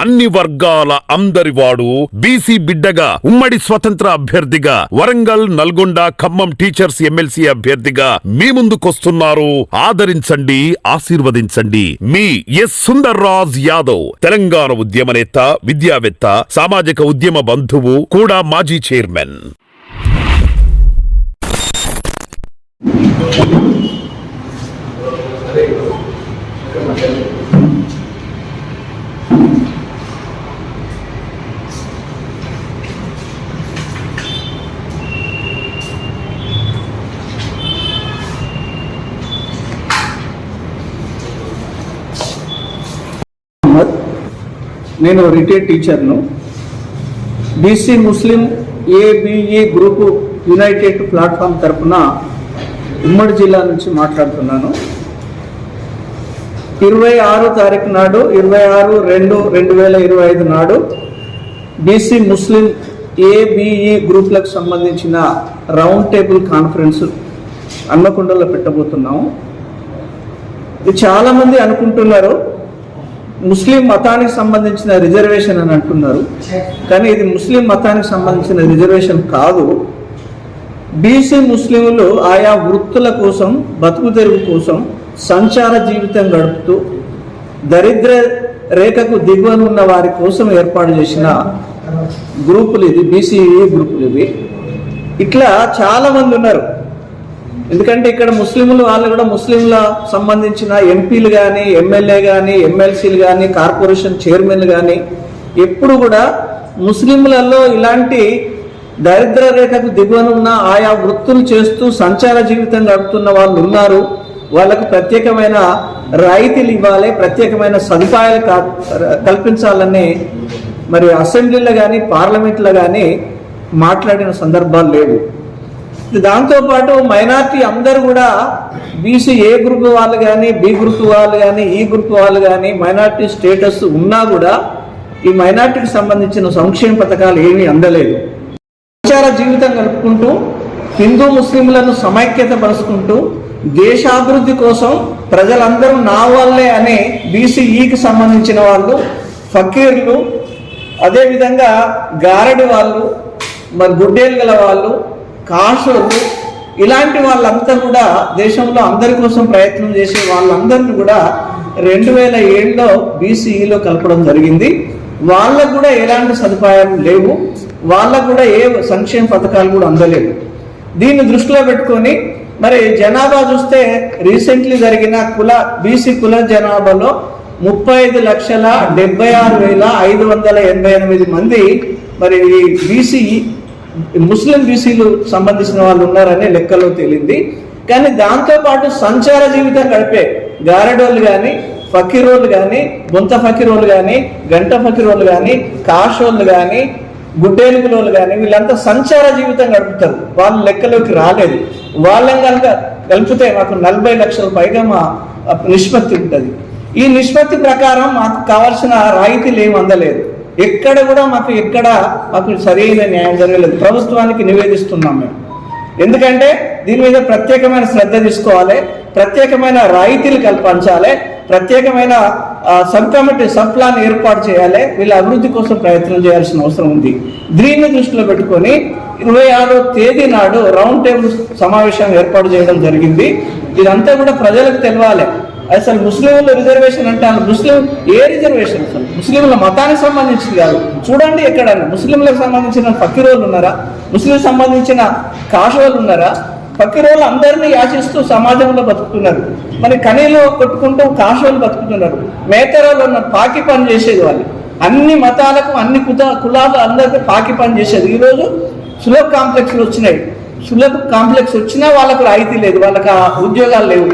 అన్ని వర్గాల అందరివాడు బీసీ బిడ్డగా ఉమ్మడి స్వతంత్ర అభ్యర్థిగా వరంగల్, నల్గొండ, ఖమ్మం టీచర్స్ ఎమ్మెల్సీ అభ్యర్థిగా మీ ముందుకొస్తున్నారు. ఆదరించండి, ఆశీర్వదించండి. మీ ఎస్ సుందర్రాజ్ యాదవ్, తెలంగాణ ఉద్యమ నేత, విద్యావేత్త, సామాజిక ఉద్యమ బంధువు, కూడా మాజీ చైర్మన్. నేను రిటైర్డ్ టీచర్ను. బీసీ ముస్లిం ఏబిఈ గ్రూపు యునైటెడ్ ప్లాట్ఫామ్ తరఫున ఉమ్మడి జిల్లా నుంచి మాట్లాడుతున్నాను. 26 తారీఖు నాడు 26/2/2025 నాడు బీసీ ముస్లిం ఏబిఈ గ్రూపులకు సంబంధించిన రౌండ్ టేబుల్ కాన్ఫరెన్స్ హన్మకొండలో పెట్టబోతున్నాము. ఇది చాలామంది అనుకుంటున్నారు ముస్లిం మతానికి సంబంధించిన రిజర్వేషన్ అని అంటున్నారు, కానీ ఇది ముస్లిం మతానికి సంబంధించిన రిజర్వేషన్ కాదు. బీసీ ముస్లింలు ఆయా వృత్తుల కోసం, బతుకు తెరువు కోసం సంచార జీవితం గడుపుతూ దరిద్ర రేఖకు దిగువన ఉన్న వారి కోసం ఏర్పాటు చేసిన గ్రూపులు ఇది, బీసీఈ గ్రూపులు ఇవి. ఇట్లా చాలామంది ఉన్నారు. ఎందుకంటే ఇక్కడ ముస్లింలు వాళ్ళు కూడా ముస్లింల సంబంధించిన ఎంపీలు కానీ, ఎమ్మెల్యే కానీ, ఎమ్మెల్సీలు కానీ, కార్పొరేషన్ చైర్మన్లు కానీ ఎప్పుడు కూడా ముస్లింలలో ఇలాంటి దరిద్ర రేఖకు దిగువన ఉన్న ఆయా వృత్తులు చేస్తూ సంచార జీవితం గడుపుతున్న వాళ్ళు ఉన్నారు. వాళ్ళకు ప్రత్యేకమైన రాయితీలు ఇవ్వాలి, ప్రత్యేకమైన సదుపాయాలు కల్పించాలని మరి అసెంబ్లీలో కానీ పార్లమెంట్లో కానీ మాట్లాడిన సందర్భాలు లేవు. దాంతోపాటు మైనార్టీ అందరూ కూడా బీసీ ఏ గ్రూప్ వాళ్ళు కానీ, బి గ్రూప్ వాళ్ళు కానీ, ఈ గ్రూప్ వాళ్ళు కానీ మైనార్టీ స్టేటస్ ఉన్నా కూడా ఈ మైనార్టీకి సంబంధించిన సంక్షేమ పథకాలు ఏమీ అందలేదు. సంచార జీవితం గడుపుకుంటూ హిందూ ముస్లింలను సమైక్యత పరుచుకుంటూ దేశాభివృద్ధి కోసం ప్రజలందరూ నా వాళ్ళే అనే బీసీఈకి సంబంధించిన వాళ్ళు, ఫకీర్లు, అదేవిధంగా గారడి వాళ్ళు, మరి గుడ్డేలు గల వాళ్ళు, కాషోళ్ళు, ఇలాంటి వాళ్ళంతా కూడా దేశంలో అందరి కోసం ప్రయత్నం చేసే వాళ్ళందరినీ కూడా 2007లో బీసీఈలో కలపడం జరిగింది. వాళ్ళకు కూడా ఎలాంటి సదుపాయాలు లేవు, వాళ్ళకు కూడా ఏ సంక్షేమ పథకాలు కూడా అందలేదు. దీన్ని దృష్టిలో పెట్టుకొని మరి జనాభా చూస్తే రీసెంట్లీ జరిగిన బీసీ కుల జనాభాలో 35,76,588 మంది మరి బీసీఈ ముస్లిం బీసీలు సంబంధించిన వాళ్ళు ఉన్నారని లెక్కలో తేలింది. కానీ దాంతోపాటు సంచార జీవితం గడిపే గారడోళ్ళు కానీ, ఫకీరోళ్ళు కానీ, బొంత ఫకీరోళ్ళు కానీ, గంట ఫకీరోళ్ళు కానీ, కాషోళ్ళు కానీ, గుడ్డేలుగులోళ్ళు కానీ వీళ్ళంతా సంచార జీవితం గడుపుతారు. వాళ్ళ లెక్కలోకి రాలేదు. వాళ్ళని కనుక కలిపితే మాకు 40 లక్షల పైగా మా నిష్పత్తి ఉంటుంది. ఈ నిష్పత్తి ప్రకారం మాకు కావాల్సిన రాయితీలు ఏమి అందలేదు. ఎక్కడ కూడా మాకు సరైన న్యాయం జరగలేదు. ప్రభుత్వానికి నివేదిస్తున్నాం మేము. ఎందుకంటే దీని మీద ప్రత్యేకమైన శ్రద్ధ తీసుకోవాలి, ప్రత్యేకమైన రాయితీలు కల్పించాలి, ప్రత్యేకమైన సబ్ కమిటీ, సబ్ ప్లాన్ ఏర్పాటు చేయాలి. వీళ్ళ అభివృద్ధి కోసం ప్రయత్నం చేయాల్సిన అవసరం ఉంది. దీన్ని దృష్టిలో పెట్టుకొని 26వ తేదీ నాడు రౌండ్ టేబుల్ సమావేశం ఏర్పాటు చేయడం జరిగింది. ఇదంతా కూడా ప్రజలకు తెలవాలి. అసలు ముస్లింల రిజర్వేషన్ అంటే ముస్లిం ఏ రిజర్వేషన్? అసలు ముస్లింల మతానికి సంబంధించింది కాదు. చూడండి, ఎక్కడన్నా ముస్లింలకు సంబంధించిన ఫకీరోళ్ళు ఉన్నారా? ముస్లిం సంబంధించిన కాషోళ్ళు ఉన్నారా? ఫకీరోళ్ళు అందరినీ యాచిస్తూ సమాజంలో బతుకుతున్నారు. మరి కనీలో కొట్టుకుంటూ కాషోళ్ళు బతుకుతున్నారు. మేతరాలు ఉన్నారు, పాకి పని చేసేది వాళ్ళు. అన్ని మతాలకు, అన్ని కులాలు అందరికీ పాకి పని చేసేది. ఈరోజు సులభ్ కాంప్లెక్స్లు వచ్చినాయి. సులభ్ కాంప్లెక్స్ వచ్చినా వాళ్ళకు రాయితీ లేదు, వాళ్ళకి ఉద్యోగాలు లేవు.